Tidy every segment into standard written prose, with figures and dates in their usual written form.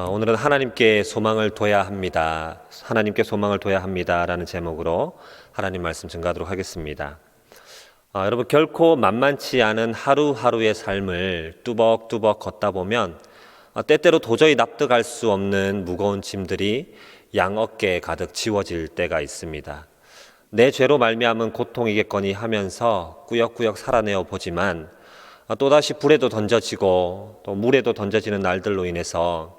오늘은 하나님께 소망을 둬야 합니다. 하나님께 소망을 둬야 합니다라는 제목으로 하나님 말씀 증거하도록 하겠습니다. 여러분, 결코 만만치 않은 하루하루의 삶을 뚜벅뚜벅 걷다 보면 때때로 도저히 납득할 수 없는 무거운 짐들이 양 어깨에 가득 지워질 때가 있습니다. 내 죄로 말미암은 고통이겠거니 하면서 꾸역꾸역 살아내어 보지만 또다시 불에도 던져지고 또 물에도 던져지는 날들로 인해서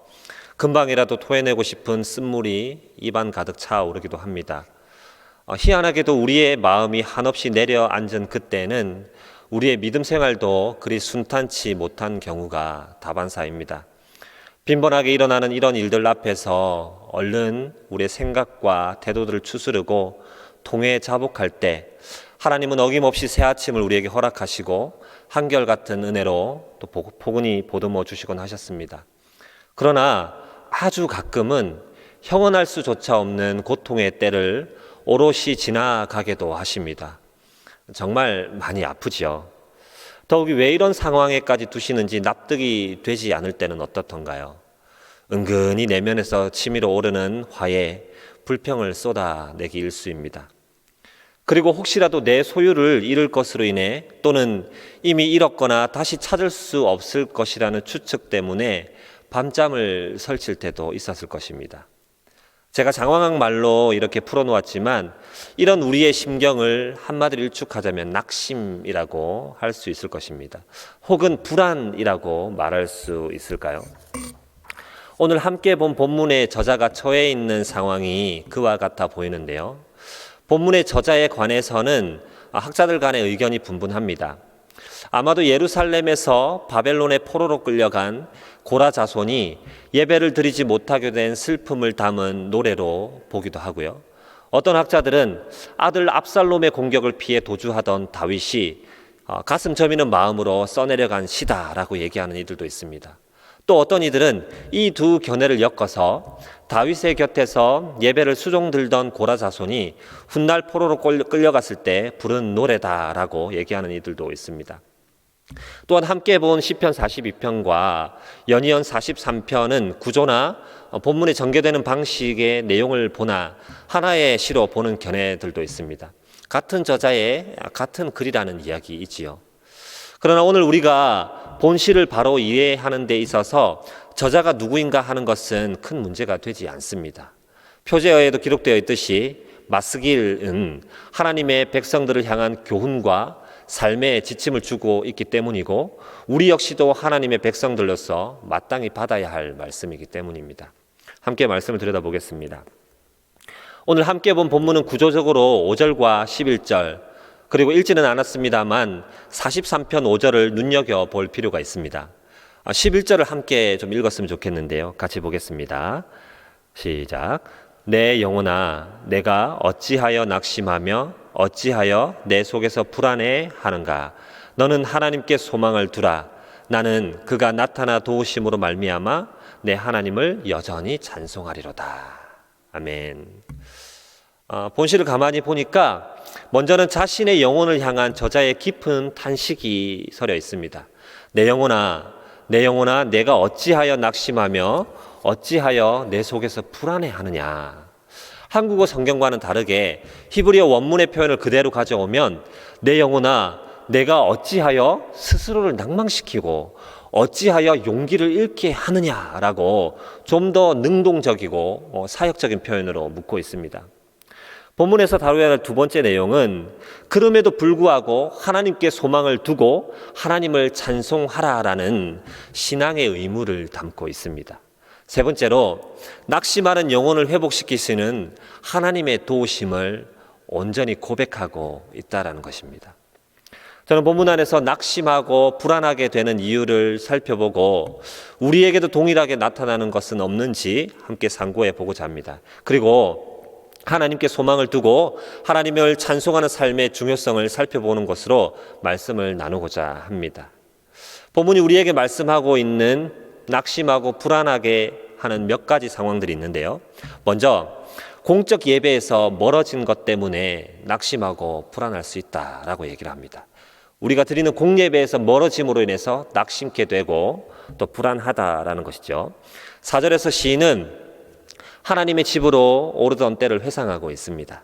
금방이라도 토해내고 싶은 쓴물이 입안 가득 차오르기도 합니다. 희한하게도 우리의 마음이 한없이 내려앉은 그때는 우리의 믿음 생활도 그리 순탄치 못한 경우가 다반사입니다. 빈번하게 일어나는 이런 일들 앞에서 얼른 우리의 생각과 태도들을 추스르고 통회에 자복할 때 하나님은 어김없이 새 아침을 우리에게 허락하시고 한결같은 은혜로 또 포근히 보듬어 주시곤 하셨습니다. 그러나 아주 가끔은 형언할 수조차 없는 고통의 때를 오롯이 지나가게도 하십니다. 정말 많이 아프지요. 더욱이 왜 이런 상황에까지 두시는지 납득이 되지 않을 때는 어떻던가요? 은근히 내면에서 치밀어 오르는 화해, 불평을 쏟아내기 일쑤입니다. 그리고 혹시라도 내 소유를 잃을 것으로 인해 또는 이미 잃었거나 다시 찾을 수 없을 것이라는 추측 때문에 밤잠을 설칠 때도 있었을 것입니다. 제가 장황한 말로 이렇게 풀어놓았지만 이런 우리의 심경을 한마디로 일축하자면 낙심이라고 할 수 있을 것입니다. 혹은 불안이라고 말할 수 있을까요? 오늘 함께 본 본문의 저자가 처해 있는 상황이 그와 같아 보이는데요. 본문의 저자에 관해서는 학자들 간의 의견이 분분합니다. 아마도 예루살렘에서 바벨론의 포로로 끌려간 고라 자손이 예배를 드리지 못하게 된 슬픔을 담은 노래로 보기도 하고요. 어떤 학자들은 아들 압살롬의 공격을 피해 도주하던 다윗이 가슴 저미는 마음으로 써내려간 시다라고 얘기하는 이들도 있습니다. 또 어떤 이들은 이 두 견해를 엮어서 다윗의 곁에서 예배를 수종들던 고라 자손이 훗날 포로로 끌려갔을 때 부른 노래다라고 얘기하는 이들도 있습니다. 또한 함께 본 시편 42편과 연이은 43편은 구조나 본문에 전개되는 방식의 내용을 보나 하나의 시로 보는 견해들도 있습니다. 같은 저자의 같은 글이라는 이야기이지요. 그러나 오늘 우리가 본 시를 바로 이해하는 데 있어서 저자가 누구인가 하는 것은 큰 문제가 되지 않습니다. 표제어에도 기록되어 있듯이 마스길은 하나님의 백성들을 향한 교훈과 삶의 지침을 주고 있기 때문이고 우리 역시도 하나님의 백성들로서 마땅히 받아야 할 말씀이기 때문입니다. 함께 말씀을 들여다보겠습니다. 오늘 함께 본 본문은 구조적으로 5절과 11절 그리고 읽지는 않았습니다만 43편 5절을 눈여겨볼 필요가 있습니다. 11절을 함께 좀 읽었으면 좋겠는데요. 같이 보겠습니다. 시작. 내 영혼아 내가 어찌하여 낙심하며 어찌하여 내 속에서 불안해하는가. 너는 하나님께 소망을 두라. 나는 그가 나타나 도우심으로 말미암아 내 하나님을 여전히 찬송하리로다. 아멘. 본시를 가만히 보니까 먼저는 자신의 영혼을 향한 저자의 깊은 탄식이 서려 있습니다. 내 영혼아 내가 어찌하여 낙심하며 어찌하여 내 속에서 불안해하느냐. 한국어 성경과는 다르게 히브리어 원문의 표현을 그대로 가져오면 내 영혼아 내가 어찌하여 스스로를 낭망시키고 어찌하여 용기를 잃게 하느냐라고 좀 더 능동적이고 사역적인 표현으로 묻고 있습니다. 본문에서 다루어야 할 두 번째 내용은 그럼에도 불구하고 하나님께 소망을 두고 하나님을 찬송하라라는 신앙의 의무를 담고 있습니다. 세 번째로 낙심하는 영혼을 회복시키시는 하나님의 도우심을 온전히 고백하고 있다는 것입니다. 저는 본문 안에서 낙심하고 불안하게 되는 이유를 살펴보고 우리에게도 동일하게 나타나는 것은 없는지 함께 상고해 보고자 합니다. 그리고 하나님께 소망을 두고 하나님을 찬송하는 삶의 중요성을 살펴보는 것으로 말씀을 나누고자 합니다. 본문이 우리에게 말씀하고 있는 낙심하고 불안하게 하는 몇 가지 상황들이 있는데요. 먼저 공적 예배에서 멀어진 것 때문에 낙심하고 불안할 수 있다라고 얘기를 합니다. 우리가 드리는 공예배에서 멀어짐으로 인해서 낙심케 되고 또 불안하다라는 것이죠. 4절에서 시인은 하나님의 집으로 오르던 때를 회상하고 있습니다.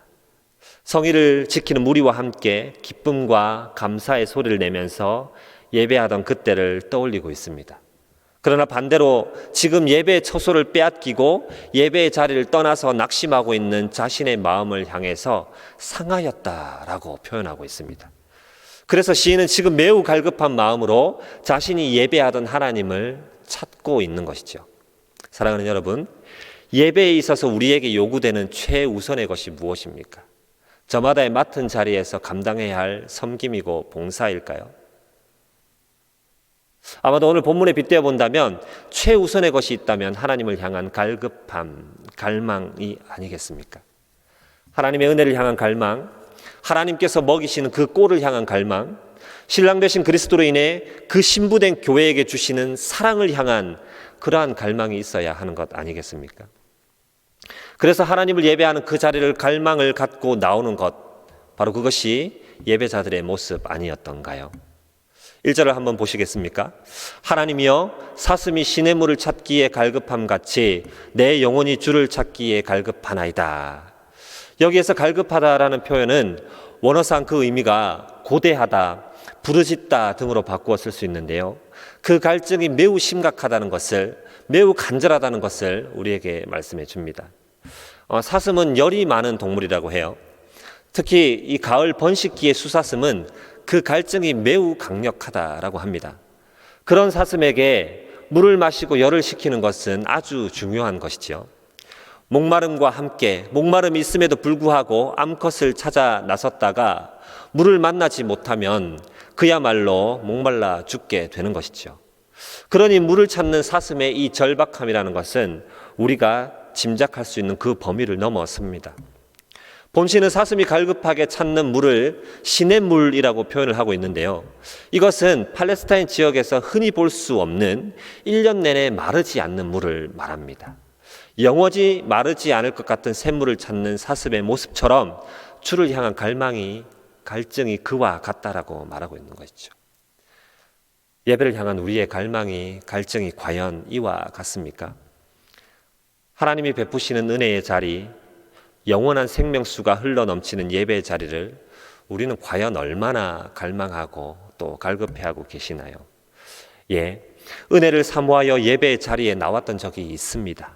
성의를 지키는 무리와 함께 기쁨과 감사의 소리를 내면서 예배하던 그때를 떠올리고 있습니다. 그러나 반대로 지금 예배의 처소를 빼앗기고 예배의 자리를 떠나서 낙심하고 있는 자신의 마음을 향해서 상하였다라고 표현하고 있습니다. 그래서 시인은 지금 매우 갈급한 마음으로 자신이 예배하던 하나님을 찾고 있는 것이죠. 사랑하는 여러분, 예배에 있어서 우리에게 요구되는 최우선의 것이 무엇입니까? 저마다의 맡은 자리에서 감당해야 할 섬김이고 봉사일까요? 아마도 오늘 본문에 빗대어 본다면 최우선의 것이 있다면 하나님을 향한 갈급함, 갈망이 아니겠습니까? 하나님의 은혜를 향한 갈망, 하나님께서 먹이시는 그 꼴을 향한 갈망, 신랑 되신 그리스도로 인해 그 신부된 교회에게 주시는 사랑을 향한 그러한 갈망이 있어야 하는 것 아니겠습니까? 그래서 하나님을 예배하는 그 자리를 갈망을 갖고 나오는 것, 바로 그것이 예배자들의 모습 아니었던가요? 1절을 한번 보시겠습니까? 하나님이여 사슴이 시냇물을 찾기에 갈급함 같이 내 영혼이 주를 찾기에 갈급하나이다. 여기에서 갈급하다라는 표현은 원어상 그 의미가 고대하다, 부르짖다 등으로 바꾸어 쓸 수 있는데요. 그 갈증이 매우 심각하다는 것을, 매우 간절하다는 것을 우리에게 말씀해 줍니다. 사슴은 열이 많은 동물이라고 해요. 특히 이 가을 번식기의 수사슴은 그 갈증이 매우 강력하다라고 합니다. 그런 사슴에게 물을 마시고 열을 식히는 것은 아주 중요한 것이지요. 목마름과 함께 목마름이 있음에도 불구하고 암컷을 찾아 나섰다가 물을 만나지 못하면 그야말로 목말라 죽게 되는 것이죠. 그러니 물을 찾는 사슴의 이 절박함이라는 것은 우리가 짐작할 수 있는 그 범위를 넘어섭니다. 본시는 사슴이 갈급하게 찾는 물을 시냇물이라고 표현을 하고 있는데요. 이것은 팔레스타인 지역에서 흔히 볼 수 없는 1년 내내 마르지 않는 물을 말합니다. 영원히 마르지 않을 것 같은 샘물을 찾는 사슴의 모습처럼 주를 향한 갈증이 그와 같다라고 말하고 있는 것이죠. 예배를 향한 우리의 갈증이 과연 이와 같습니까? 하나님이 베푸시는 은혜의 자리, 영원한 생명수가 흘러넘치는 예배의 자리를 우리는 과연 얼마나 갈망하고 또 갈급해하고 계시나요? 예, 은혜를 사모하여 예배의 자리에 나왔던 적이 있습니다.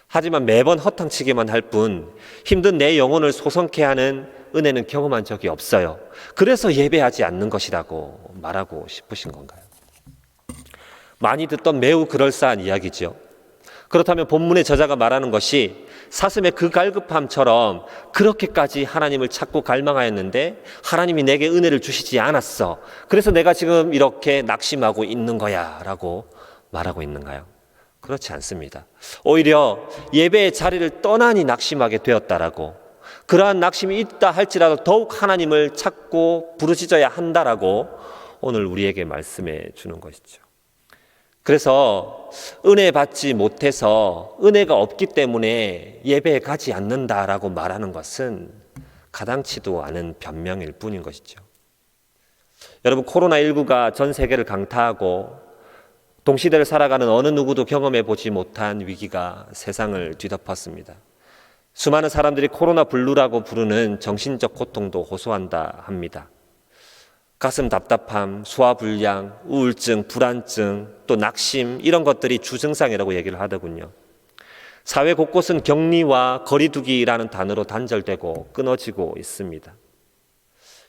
하지만 매번 허탕치기만 할 뿐 힘든 내 영혼을 소성케 하는 은혜는 경험한 적이 없어요. 그래서 예배하지 않는 것이라고 말하고 싶으신 건가요? 많이 듣던 매우 그럴싸한 이야기죠. 그렇다면 본문의 저자가 말하는 것이 사슴의 그 갈급함처럼 그렇게까지 하나님을 찾고 갈망하였는데 하나님이 내게 은혜를 주시지 않았어. 그래서 내가 지금 이렇게 낙심하고 있는 거야 라고 말하고 있는가요? 그렇지 않습니다. 오히려 예배의 자리를 떠나니 낙심하게 되었다라고, 그러한 낙심이 있다 할지라도 더욱 하나님을 찾고 부르짖어야 한다라고 오늘 우리에게 말씀해 주는 것이죠. 그래서 은혜 받지 못해서 은혜가 없기 때문에 예배에 가지 않는다라고 말하는 것은 가당치도 않은 변명일 뿐인 것이죠. 여러분, 코로나19가 전 세계를 강타하고 동시대를 살아가는 어느 누구도 경험해 보지 못한 위기가 세상을 뒤덮었습니다. 수많은 사람들이 코로나 블루라고 부르는 정신적 고통도 호소한다 합니다. 가슴 답답함, 소화불량, 우울증, 불안증, 또 낙심, 이런 것들이 주증상이라고 얘기를 하더군요. 사회 곳곳은 격리와 거리두기라는 단어로 단절되고 끊어지고 있습니다.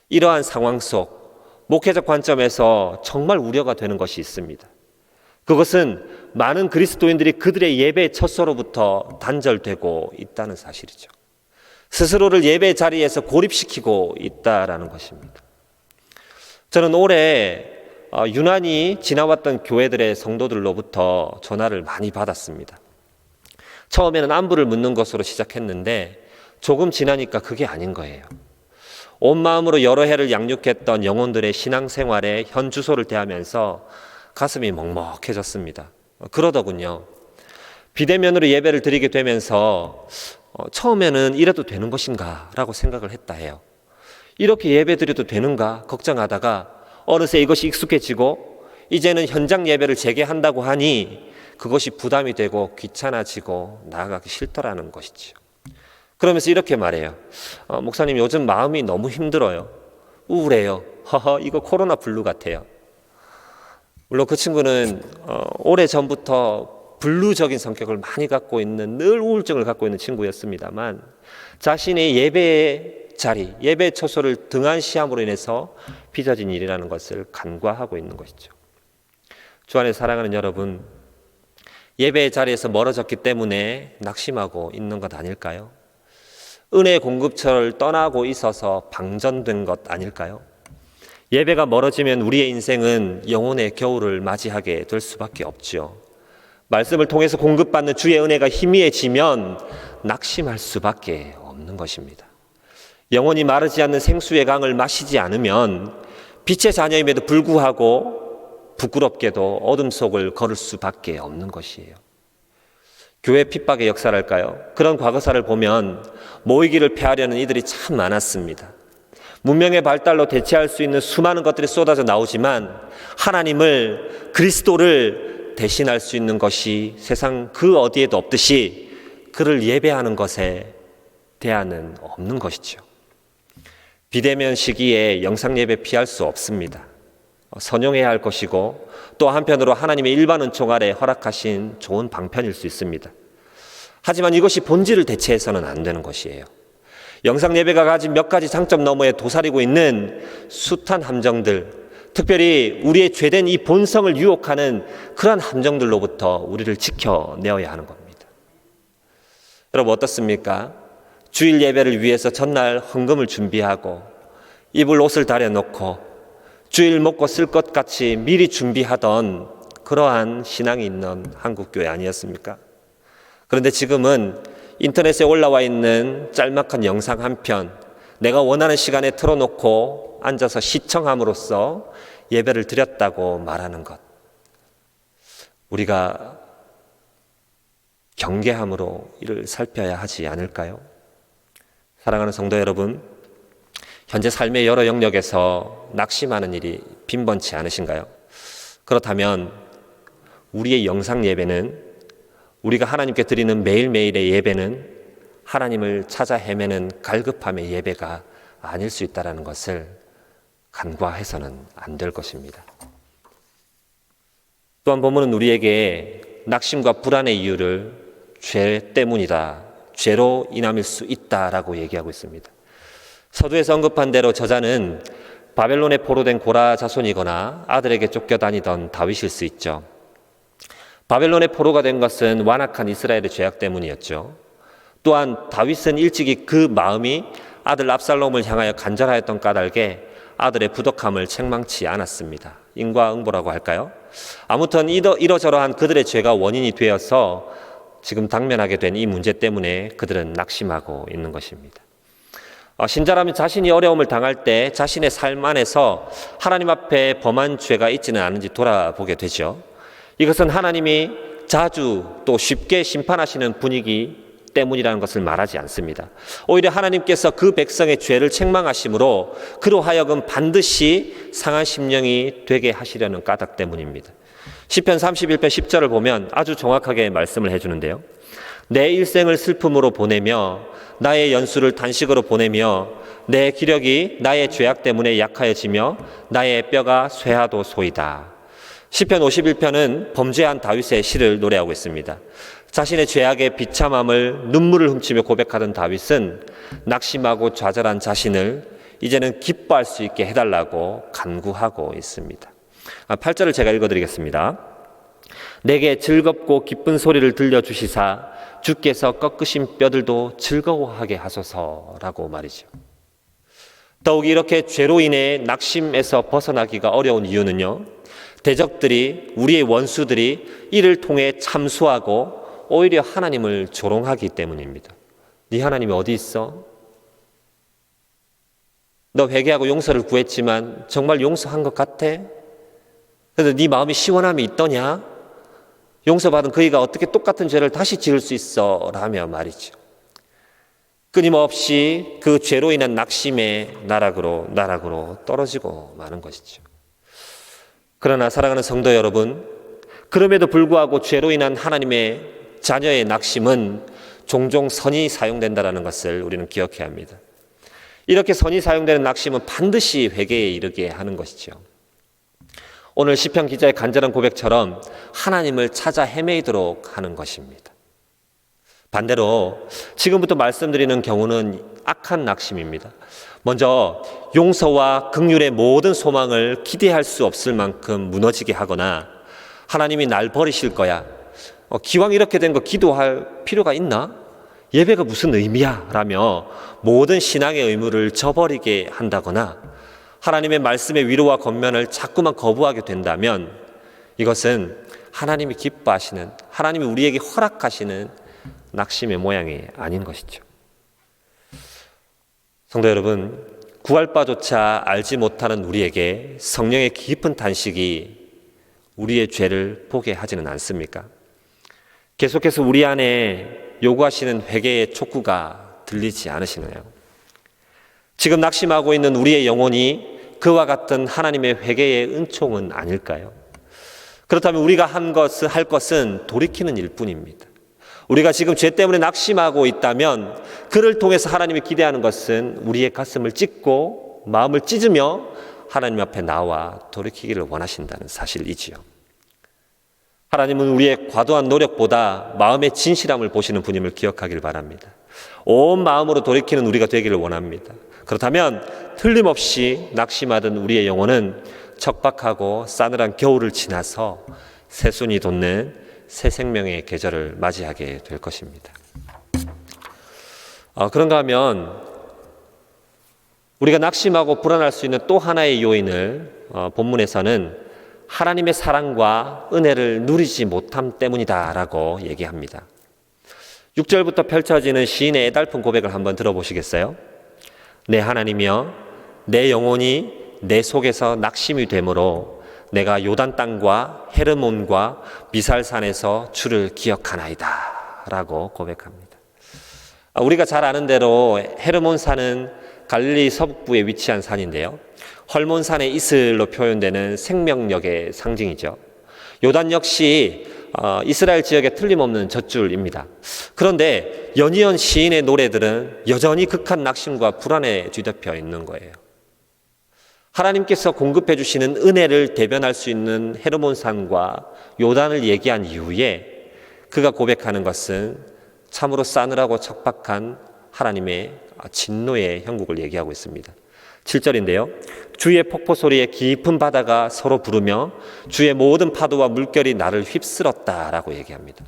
이러한 상황 속 목회적 관점에서 정말 우려가 되는 것이 있습니다. 그것은 많은 그리스도인들이 그들의 예배 첫서로부터 단절되고 있다는 사실이죠. 스스로를 예배 자리에서 고립시키고 있다라는 것입니다. 저는 올해 유난히 지나왔던 교회들의 성도들로부터 전화를 많이 받았습니다. 처음에는 안부를 묻는 것으로 시작했는데 조금 지나니까 그게 아닌 거예요. 온 마음으로 여러 해를 양육했던 영혼들의 신앙생활에 현 주소를 대하면서 가슴이 먹먹해졌습니다. 그러더군요. 비대면으로 예배를 드리게 되면서 처음에는 이래도 되는 것인가 라고 생각을 했다 해요. 이렇게 예배 드려도 되는가 걱정하다가 어느새 이것이 익숙해지고 이제는 현장 예배를 재개한다고 하니 그것이 부담이 되고 귀찮아지고 나아가기 싫더라는 것이지요. 그러면서 이렇게 말해요. 목사님, 요즘 마음이 너무 힘들어요. 우울해요. 허허, 이거 코로나 블루 같아요. 물론 그 친구는 오래전부터 블루적인 성격을 많이 갖고 있는, 늘 우울증을 갖고 있는 친구였습니다만, 자신의 예배의 자리, 예배 처소를 등한시함으로 인해서 빚어진 일이라는 것을 간과하고 있는 것이죠. 주 안에 사랑하는 여러분, 예배의 자리에서 멀어졌기 때문에 낙심하고 있는 것 아닐까요? 은혜의 공급처를 떠나고 있어서 방전된 것 아닐까요? 예배가 멀어지면 우리의 인생은 영혼의 겨울을 맞이하게 될 수밖에 없죠. 말씀을 통해서 공급받는 주의 은혜가 희미해지면 낙심할 수밖에 없는 것입니다. 영혼이 마르지 않는 생수의 강을 마시지 않으면 빛의 자녀임에도 불구하고 부끄럽게도 어둠 속을 걸을 수밖에 없는 것이에요. 교회 핍박의 역사랄까요? 그런 과거사를 보면 모이기를 패하려는 이들이 참 많았습니다. 문명의 발달로 대체할 수 있는 수많은 것들이 쏟아져 나오지만 하나님을, 그리스도를 대신할 수 있는 것이 세상 그 어디에도 없듯이 그를 예배하는 것에 대안은 없는 것이죠. 비대면 시기에 영상 예배 피할 수 없습니다. 선용해야 할 것이고 또 한편으로 하나님의 일반 은총 아래 허락하신 좋은 방편일 수 있습니다. 하지만 이것이 본질을 대체해서는 안 되는 것이에요. 영상 예배가 가진 몇 가지 장점 너머에 도사리고 있는 숱한 함정들, 특별히 우리의 죄된 이 본성을 유혹하는 그러한 함정들로부터 우리를 지켜내어야 하는 겁니다. 여러분 어떻습니까? 주일 예배를 위해서 전날 헌금을 준비하고 입을 옷을 다려놓고 주일 먹고 쓸 것 같이 미리 준비하던 그러한 신앙이 있는 한국교회 아니었습니까? 그런데 지금은 인터넷에 올라와 있는 짤막한 영상 한 편, 내가 원하는 시간에 틀어놓고 앉아서 시청함으로써 예배를 드렸다고 말하는 것. 우리가 경계함으로 이를 살펴야 하지 않을까요? 사랑하는 성도 여러분, 현재 삶의 여러 영역에서 낙심하는 일이 빈번치 않으신가요? 그렇다면 우리의 영상 예배는, 우리가 하나님께 드리는 매일매일의 예배는 하나님을 찾아 헤매는 갈급함의 예배가 아닐 수 있다는 것을 간과해서는 안 될 것입니다. 또한 본문은 우리에게 낙심과 불안의 이유를 죄 때문이다, 죄로 인함일 수 있다라고 얘기하고 있습니다. 서두에서 언급한 대로 저자는 바벨론에 포로된 고라 자손이거나 아들에게 쫓겨다니던 다윗일 수 있죠. 바벨론에 포로가 된 것은 완악한 이스라엘의 죄악 때문이었죠. 또한 다윗은 일찍이 그 마음이 아들 압살롬을 향하여 간절하였던 까닭에 아들의 부덕함을 책망치 않았습니다. 인과응보라고 할까요? 아무튼 이러저러한 그들의 죄가 원인이 되어서 지금 당면하게 된 이 문제 때문에 그들은 낙심하고 있는 것입니다. 신자라면 자신이 어려움을 당할 때 자신의 삶 안에서 하나님 앞에 범한 죄가 있지는 않은지 돌아보게 되죠. 이것은 하나님이 자주 또 쉽게 심판하시는 분위기 때문이라는 것을 말하지 않습니다. 오히려 하나님께서 그 백성의 죄를 책망하심으로 그로 하여금 반드시 상한 심령이 되게 하시려는 까닭 때문입니다. 시편 31편 10절을 보면 아주 정확하게 말씀을 해주는데요. 내 일생을 슬픔으로 보내며 나의 연수를 단식으로 보내며 내 기력이 나의 죄악 때문에 약하여지며 나의 뼈가 쇠하도소이다. 시편 51편은 범죄한 다윗의 시를 노래하고 있습니다. 자신의 죄악의 비참함을 눈물을 훔치며 고백하던 다윗은 낙심하고 좌절한 자신을 이제는 기뻐할 수 있게 해달라고 간구하고 있습니다. 8절을 제가 읽어드리겠습니다. 내게 즐겁고 기쁜 소리를 들려주시사 주께서 꺾으신 뼈들도 즐거워하게 하소서라고 말이죠. 더욱 이렇게 죄로 인해 낙심에서 벗어나기가 어려운 이유는요, 대적들이, 우리의 원수들이 이를 통해 참수하고 오히려 하나님을 조롱하기 때문입니다. 네 하나님이 어디 있어? 너 회개하고 용서를 구했지만 정말 용서한 것 같아? 그래서 네 마음이 시원함이 있더냐? 용서받은 그이가 어떻게 똑같은 죄를 다시 지을 수 있어? 라며 말이죠. 끊임없이 그 죄로 인한 낙심의 나락으로 떨어지고 마는 것이죠. 그러나 사랑하는 성도 여러분, 그럼에도 불구하고 죄로 인한 하나님의 자녀의 낙심은 종종 선이 사용된다는 것을 우리는 기억해야 합니다. 이렇게 선이 사용되는 낙심은 반드시 회개에 이르게 하는 것이죠. 오늘 시편 기자의 간절한 고백처럼 하나님을 찾아 헤매이도록 하는 것입니다. 반대로 지금부터 말씀드리는 경우는 악한 낙심입니다. 먼저 용서와 긍휼의 모든 소망을 기대할 수 없을 만큼 무너지게 하거나 하나님이 날 버리실 거야. 기왕 이렇게 된 거 기도할 필요가 있나? 예배가 무슨 의미야? 라며 모든 신앙의 의무를 저버리게 한다거나 하나님의 말씀의 위로와 권면을 자꾸만 거부하게 된다면 이것은 하나님이 기뻐하시는, 하나님이 우리에게 허락하시는 낙심의 모양이 아닌 것이죠. 성도 여러분, 구할 바조차 알지 못하는 우리에게 성령의 깊은 탄식이 우리의 죄를 보게 하지는 않습니까? 계속해서 우리 안에 요구하시는 회개의 촉구가 들리지 않으시나요? 지금 낙심하고 있는 우리의 영혼이 그와 같은 하나님의 회개의 은총은 아닐까요? 그렇다면 우리가 할 것은 돌이키는 일뿐입니다. 우리가 지금 죄 때문에 낙심하고 있다면 그를 통해서 하나님이 기대하는 것은 우리의 가슴을 찢고 마음을 찢으며 하나님 앞에 나와 돌이키기를 원하신다는 사실이지요. 하나님은 우리의 과도한 노력보다 마음의 진실함을 보시는 분임을 기억하길 바랍니다. 온 마음으로 돌이키는 우리가 되기를 원합니다. 그렇다면 틀림없이 낙심하던 우리의 영혼은 척박하고 싸늘한 겨울을 지나서 새순이 돋는 새 생명의 계절을 맞이하게 될 것입니다. 그런가 하면 우리가 낙심하고 불안할 수 있는 또 하나의 요인을 본문에서는 하나님의 사랑과 은혜를 누리지 못함 때문이다라고 얘기합니다. 6절부터 펼쳐지는 시인의 애달픈 고백을 한번 들어보시겠어요? 내 하나님이여, 내 영혼이 내 속에서 낙심이 되므로 내가 요단 땅과 헤르몬과 미살산에서 주를 기억하나이다 라고 고백합니다. 우리가 잘 아는 대로 헤르몬산은 갈릴리 서북부에 위치한 산인데요, 헐몬산의 이슬로 표현되는 생명력의 상징이죠. 요단 역시 이스라엘 지역에 틀림없는 젖줄입니다. 그런데 연이은 시인의 노래들은 여전히 극한 낙심과 불안에 뒤덮여 있는 거예요. 하나님께서 공급해 주시는 은혜를 대변할 수 있는 헤르몬산과 요단을 얘기한 이후에 그가 고백하는 것은 참으로 싸늘하고 척박한 하나님의 진노의 형국을 얘기하고 있습니다. 7절인데요. 주의 폭포 소리에 깊은 바다가 서로 부르며 주의 모든 파도와 물결이 나를 휩쓸었다라고 얘기합니다.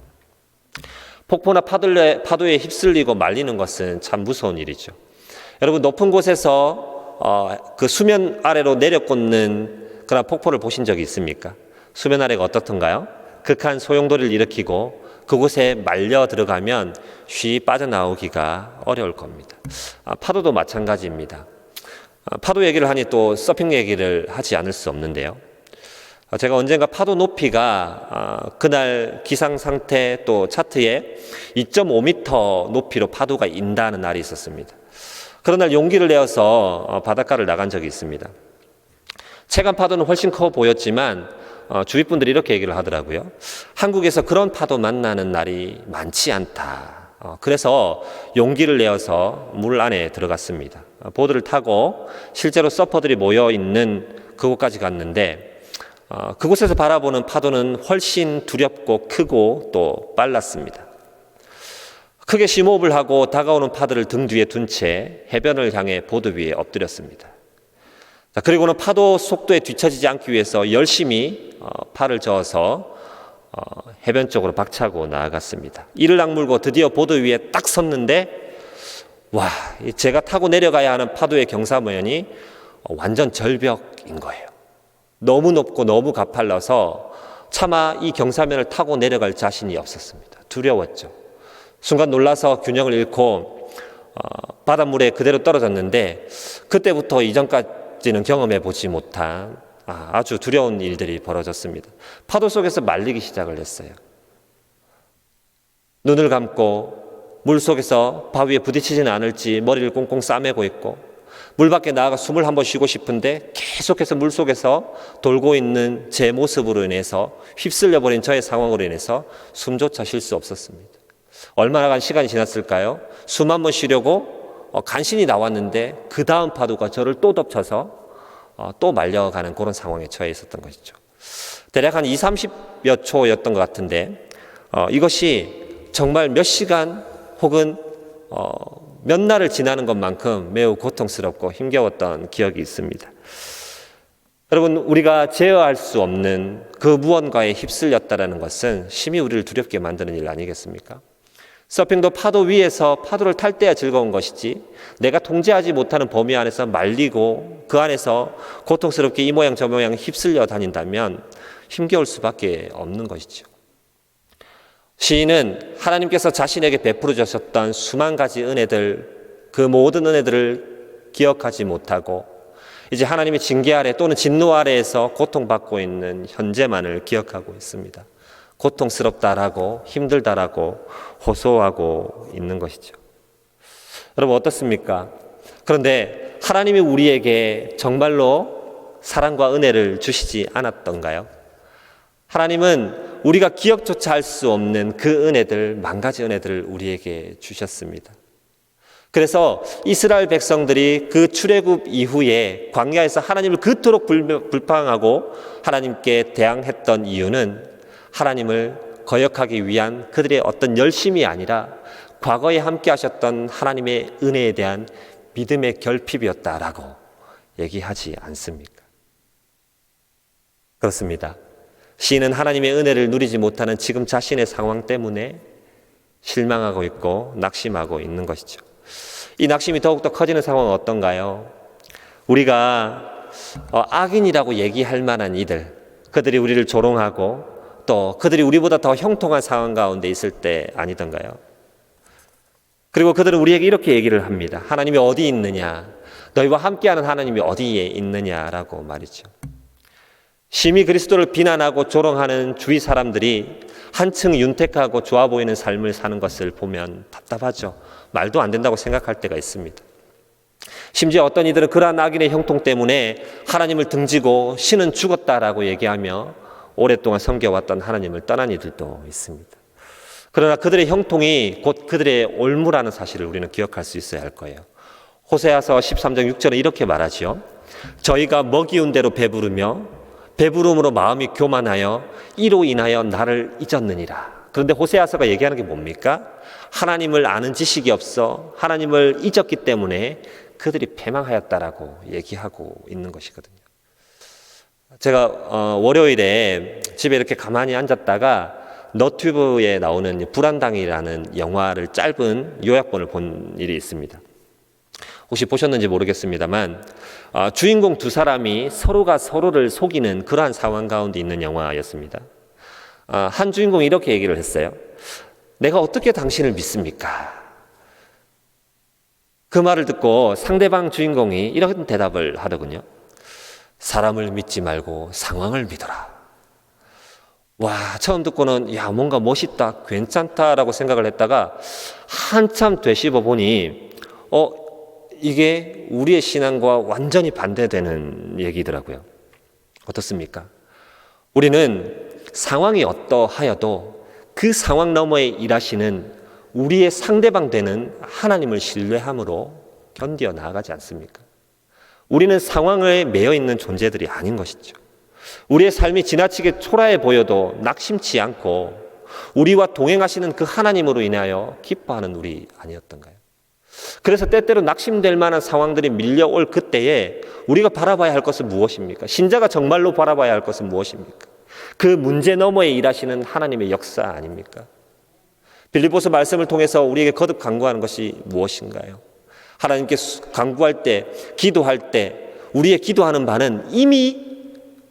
폭포나 파도에 휩쓸리고 말리는 것은 참 무서운 일이죠. 여러분, 높은 곳에서 그 수면 아래로 내려꽂는 그런 폭포를 보신 적이 있습니까? 수면 아래가 어떻던가요? 극한 소용돌이를 일으키고 그곳에 말려 들어가면 쉬 빠져나오기가 어려울 겁니다. 파도도 마찬가지입니다. 파도 얘기를 하니 또 서핑 얘기를 하지 않을 수 없는데요. 제가 언젠가 파도 높이가 그날 기상 상태 또 차트에 2.5m 높이로 파도가 인다는 날이 있었습니다. 그런 날 용기를 내어서 바닷가를 나간 적이 있습니다. 체감 파도는 훨씬 커 보였지만 주위 분들이 이렇게 얘기를 하더라고요. 한국에서 그런 파도 만나는 날이 많지 않다. 그래서 용기를 내어서 물 안에 들어갔습니다. 보드를 타고 실제로 서퍼들이 모여 있는 그곳까지 갔는데 그곳에서 바라보는 파도는 훨씬 두렵고 크고 또 빨랐습니다. 크게 심호흡을 하고 다가오는 파도를 등 뒤에 둔 채 해변을 향해 보드 위에 엎드렸습니다. 그리고는 파도 속도에 뒤처지지 않기 위해서 열심히 팔을 저어서 해변 쪽으로 박차고 나아갔습니다. 이를 악물고 드디어 보드 위에 딱 섰는데 제가 타고 내려가야 하는 파도의 경사면이 완전 절벽인 거예요. 너무 높고 너무 가팔라서 차마 이 경사면을 타고 내려갈 자신이 없었습니다. 두려웠죠. 순간 놀라서 균형을 잃고 바닷물에 그대로 떨어졌는데 그때부터 이전까지는 경험해 보지 못한 아주 두려운 일들이 벌어졌습니다. 파도 속에서 말리기 시작을 했어요. 눈을 감고 물 속에서 바위에 부딪히지는 않을지 머리를 꽁꽁 싸매고 있고 물 밖에 나가 숨을 한번 쉬고 싶은데 계속해서 물 속에서 돌고 있는 제 모습으로 인해서 휩쓸려 버린 저의 상황으로 인해서 숨조차 쉴 수 없었습니다. 얼마나 시간이 지났을까요? 숨 한번 쉬려고 간신히 나왔는데 그 다음 파도가 저를 또 덮쳐서 또 말려가는 그런 상황에 처해 있었던 것이죠. 대략 한 20-30여 초였던 것 같은데 이것이 정말 몇 시간 혹은 몇 날을 지나는 것만큼 매우 고통스럽고 힘겨웠던 기억이 있습니다. 여러분, 우리가 제어할 수 없는 그 무언가에 휩쓸렸다는 것은 심히 우리를 두렵게 만드는 일 아니겠습니까? 서핑도 파도 위에서 파도를 탈 때야 즐거운 것이지 내가 통제하지 못하는 범위 안에서 말리고 그 안에서 고통스럽게 이 모양 저 모양 휩쓸려 다닌다면 힘겨울 수밖에 없는 것이죠. 시인은 하나님께서 자신에게 베풀어 주셨던 수만 가지 은혜들, 그 모든 은혜들을 기억하지 못하고 이제 하나님의 징계 아래 또는 진노 아래에서 고통받고 있는 현재만을 기억하고 있습니다. 고통스럽다라고 힘들다라고 호소하고 있는 것이죠. 여러분 어떻습니까? 그런데 하나님이 우리에게 정말로 사랑과 은혜를 주시지 않았던가요? 하나님은 우리가 기억조차 할 수 없는 그 은혜들, 만 가지 은혜들을 우리에게 주셨습니다. 그래서 이스라엘 백성들이 그 출애굽 이후에 광야에서 하나님을 그토록 불평하고 하나님께 대항했던 이유는 하나님을 거역하기 위한 그들의 어떤 열심이 아니라 과거에 함께 하셨던 하나님의 은혜에 대한 믿음의 결핍이었다라고 얘기하지 않습니까? 그렇습니다. 시인은 하나님의 은혜를 누리지 못하는 지금 자신의 상황 때문에 실망하고 있고 낙심하고 있는 것이죠. 이 낙심이 더욱더 커지는 상황은 어떤가요? 우리가 악인이라고 얘기할 만한 이들, 그들이 우리를 조롱하고 또 그들이 우리보다 더 형통한 상황 가운데 있을 때 아니던가요? 그리고 그들은 우리에게 이렇게 얘기를 합니다. 하나님이 어디 있느냐? 너희와 함께하는 하나님이 어디에 있느냐라고 말이죠. 심히 그리스도를 비난하고 조롱하는 주위 사람들이 한층 윤택하고 좋아 보이는 삶을 사는 것을 보면 답답하죠. 말도 안 된다고 생각할 때가 있습니다. 심지어 어떤 이들은 그러한 악인의 형통 때문에 하나님을 등지고 신은 죽었다라고 얘기하며 오랫동안 섬겨왔던 하나님을 떠난 이들도 있습니다. 그러나 그들의 형통이 곧 그들의 올무라는 사실을 우리는 기억할 수 있어야 할 거예요. 호세아서 13장 6절은 이렇게 말하지요. 저희가 먹이운 대로 배부르며 배부름으로 마음이 교만하여 이로 인하여 나를 잊었느니라. 그런데 호세아서가 얘기하는 게 뭡니까? 하나님을 아는 지식이 없어 하나님을 잊었기 때문에 그들이 패망하였다라고 얘기하고 있는 것이거든요. 제가 월요일에 집에 이렇게 가만히 앉았다가 너튜브에 나오는 불안당이라는 영화를 짧은 요약본을 본 일이 있습니다. 혹시 보셨는지 모르겠습니다만 주인공 두 사람이 서로가 서로를 속이는 그러한 상황 가운데 있는 영화였습니다. 한 주인공이 이렇게 얘기를 했어요. 내가 어떻게 당신을 믿습니까? 그 말을 듣고 상대방 주인공이 이런 대답을 하더군요. 사람을 믿지 말고 상황을 믿어라. 와, 처음 듣고는 야, 뭔가 멋있다, 괜찮다라고 생각을 했다가 한참 되씹어 보니 이게 우리의 신앙과 완전히 반대되는 얘기더라고요. 어떻습니까? 우리는 상황이 어떠하여도 그 상황 너머에 일하시는 우리의 상대방 되는 하나님을 신뢰함으로 견디어 나아가지 않습니까? 우리는 상황에 매여 있는 존재들이 아닌 것이죠. 우리의 삶이 지나치게 초라해 보여도 낙심치 않고 우리와 동행하시는 그 하나님으로 인하여 기뻐하는 우리 아니었던가요? 그래서 때때로 낙심될 만한 상황들이 밀려올 그때에 우리가 바라봐야 할 것은 무엇입니까? 신자가 정말로 바라봐야 할 것은 무엇입니까? 그 문제 너머에 일하시는 하나님의 역사 아닙니까? 빌립보서 말씀을 통해서 우리에게 거듭 강구하는 것이 무엇인가요? 하나님께 강구할 때, 기도할 때 우리의 기도하는 바는 이미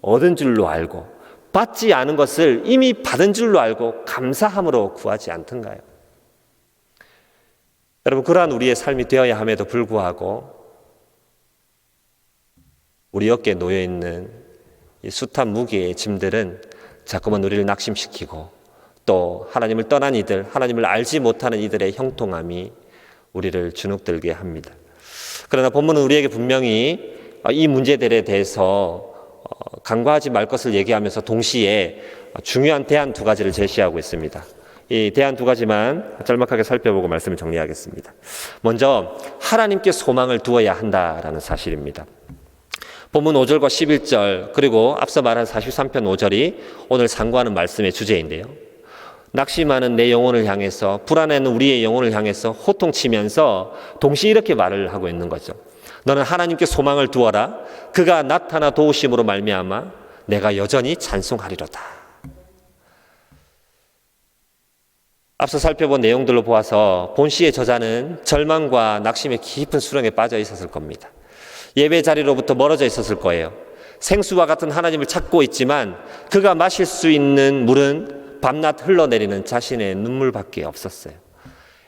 얻은 줄로 알고 받지 않은 것을 이미 받은 줄로 알고 감사함으로 구하지 않던가요? 여러분, 그러한 우리의 삶이 되어야 함에도 불구하고 우리 어깨에 놓여있는 이 숱한 무게의 짐들은 자꾸만 우리를 낙심시키고 또 하나님을 떠난 이들, 하나님을 알지 못하는 이들의 형통함이 우리를 주눅들게 합니다. 그러나 본문은 우리에게 분명히 이 문제들에 대해서 간과하지 말 것을 얘기하면서 동시에 중요한 대안 두 가지를 제시하고 있습니다. 이 대안 두 가지만 짤막하게 살펴보고 말씀을 정리하겠습니다. 먼저 하나님께 소망을 두어야 한다라는 사실입니다. 본문 5절과 11절 그리고 앞서 말한 43편 5절이 오늘 상고하는 말씀의 주제인데요. 낙심하는 내 영혼을 향해서, 불안해하는 우리의 영혼을 향해서 호통치면서 동시에 이렇게 말을 하고 있는 거죠. 너는 하나님께 소망을 두어라. 그가 나타나 도우심으로 말미암아 내가 여전히 찬송하리로다. 앞서 살펴본 내용들로 보아서 본 시의 저자는 절망과 낙심의 깊은 수렁에 빠져 있었을 겁니다. 예배 자리로부터 멀어져 있었을 거예요. 생수와 같은 하나님을 찾고 있지만 그가 마실 수 있는 물은 밤낮 흘러내리는 자신의 눈물밖에 없었어요.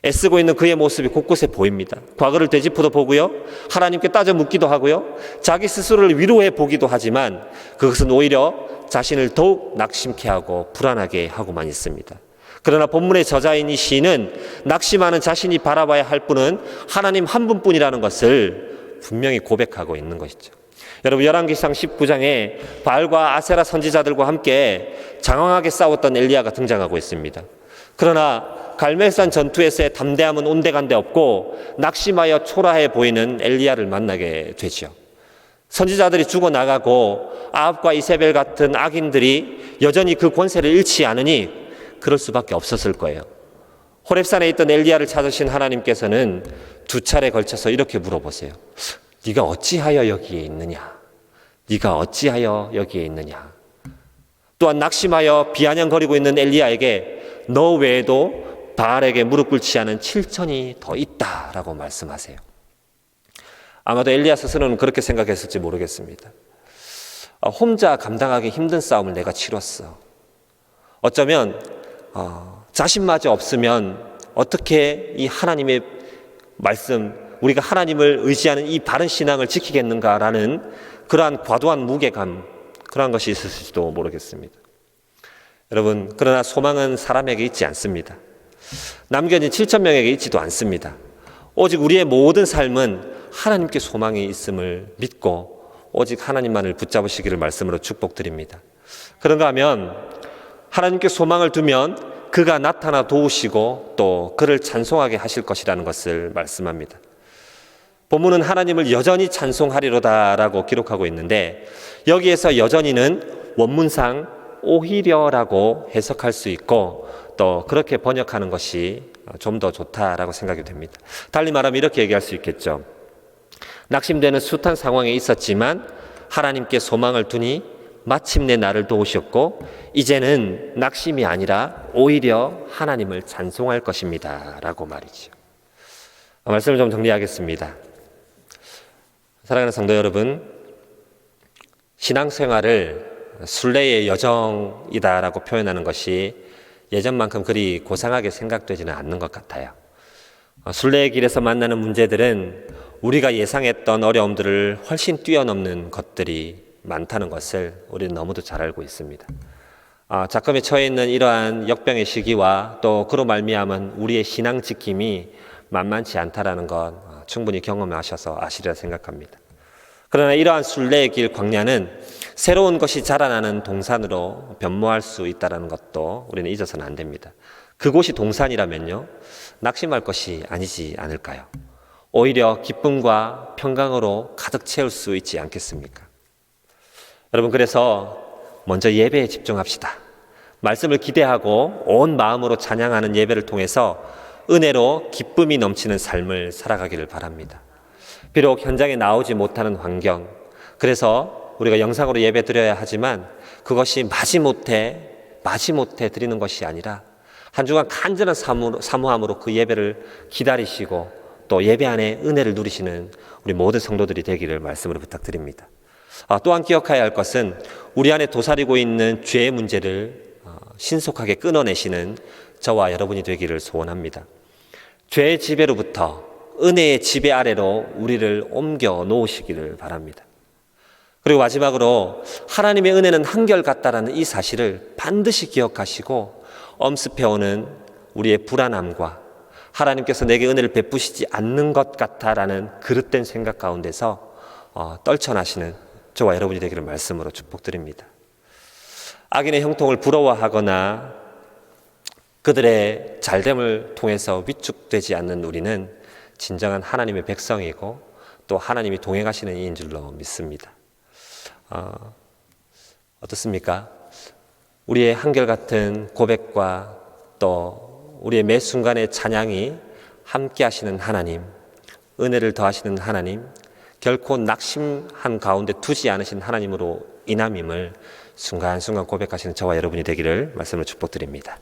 애쓰고 있는 그의 모습이 곳곳에 보입니다. 과거를 되짚어도 보고요, 하나님께 따져 묻기도 하고요, 자기 스스로를 위로해 보기도 하지만 그것은 오히려 자신을 더욱 낙심케 하고 불안하게 하고만 있습니다. 그러나 본문의 저자인 이 시인은 낙심하는 자신이 바라봐야 할 분은 하나님 한 분뿐이라는 것을 분명히 고백하고 있는 것이죠. 여러분, 열왕기상 19장에 바알과 아세라 선지자들과 함께 장황하게 싸웠던 엘리야가 등장하고 있습니다. 그러나 갈멜산 전투에서의 담대함은 온데간데 없고 낙심하여 초라해 보이는 엘리야를 만나게 되죠. 선지자들이 죽어나가고 아합과 이세벨 같은 악인들이 여전히 그 권세를 잃지 않으니 그럴 수밖에 없었을 거예요. 호렙산에 있던 엘리야를 찾으신 하나님께서는 두 차례 걸쳐서 이렇게 물어보세요. 네가 어찌하여 여기에 있느냐? 네가 어찌하여 여기에 있느냐? 또한 낙심하여 비아냥거리고 있는 엘리야에게 너 외에도 바알에게 무릎 꿇지 않은 7천이 더 있다라고 말씀하세요. 아마도 엘리야 스스로는 그렇게 생각했을지 모르겠습니다. 혼자 감당하기 힘든 싸움을 내가 치렀어. 어쩌면 자신마저 없으면 어떻게 이 하나님의 말씀, 우리가 하나님을 의지하는 이 바른 신앙을 지키겠는가라는 그러한 과도한 무게감, 그러한 것이 있을지도 모르겠습니다. 여러분, 그러나 소망은 사람에게 있지 않습니다. 남겨진 7천 명에게 있지도 않습니다. 오직 우리의 모든 삶은 하나님께 소망이 있음을 믿고 오직 하나님만을 붙잡으시기를 말씀으로 축복드립니다. 그런가 하면 하나님께 소망을 두면 그가 나타나 도우시고 또 그를 찬송하게 하실 것이라는 것을 말씀합니다. 본문은 하나님을 여전히 찬송하리로다라고 기록하고 있는데 여기에서 여전히는 원문상 오히려라고 해석할 수 있고 또 그렇게 번역하는 것이 좀 더 좋다라고 생각이 됩니다. 달리 말하면 이렇게 얘기할 수 있겠죠. 낙심되는 숱한 상황에 있었지만 하나님께 소망을 두니 마침내 나를 도우셨고 이제는 낙심이 아니라 오히려 하나님을 찬송할 것입니다 라고 말이죠. 말씀을 좀 정리하겠습니다. 사랑하는 성도 여러분, 신앙생활을 순례의 여정이다라고 표현하는 것이 예전만큼 그리 고상하게 생각되지는 않는 것 같아요. 순례의 길에서 만나는 문제들은 우리가 예상했던 어려움들을 훨씬 뛰어넘는 것들이 많다는 것을 우리는 너무도 잘 알고 있습니다. 작금에 처해 있는 이러한 역병의 시기와 또 그로 말미암은 우리의 신앙 지킴이 만만치 않다라는 것 충분히 경험하셔서 아시리라 생각합니다. 그러나 이러한 순례의 길 광야는 새로운 것이 자라나는 동산으로 변모할 수 있다는 것도 우리는 잊어서는 안 됩니다. 그곳이 동산이라면요, 낙심할 것이 아니지 않을까요? 오히려 기쁨과 평강으로 가득 채울 수 있지 않겠습니까? 여러분, 그래서 먼저 예배에 집중합시다. 말씀을 기대하고 온 마음으로 찬양하는 예배를 통해서 은혜로 기쁨이 넘치는 삶을 살아가기를 바랍니다. 비록 현장에 나오지 못하는 환경, 그래서 우리가 영상으로 예배 드려야 하지만 그것이 마지못해 드리는 것이 아니라 한 주간 간절한 사모함으로 그 예배를 기다리시고 또 예배 안에 은혜를 누리시는 우리 모든 성도들이 되기를 말씀으로 부탁드립니다. 또한 기억해야 할 것은 우리 안에 도사리고 있는 죄의 문제를 신속하게 끊어내시는 저와 여러분이 되기를 소원합니다. 죄의 지배로부터 은혜의 지배 아래로 우리를 옮겨 놓으시기를 바랍니다. 그리고 마지막으로 하나님의 은혜는 한결같다라는 이 사실을 반드시 기억하시고 엄습해오는 우리의 불안함과 하나님께서 내게 은혜를 베푸시지 않는 것 같다라는 그릇된 생각 가운데서 떨쳐나시는 저와 여러분이 되기를 말씀으로 축복드립니다. 악인의 형통을 부러워하거나 그들의 잘됨을 통해서 위축되지 않는 우리는 진정한 하나님의 백성이고 또 하나님이 동행하시는 이인 줄로 믿습니다. 어떻습니까? 우리의 한결같은 고백과 또 우리의 매 순간의 찬양이 함께 하시는 하나님, 은혜를 더하시는 하나님, 결코 낙심한 가운데 두지 않으신 하나님으로 인함임을 순간순간 고백하시는 저와 여러분이 되기를 말씀을 축복드립니다.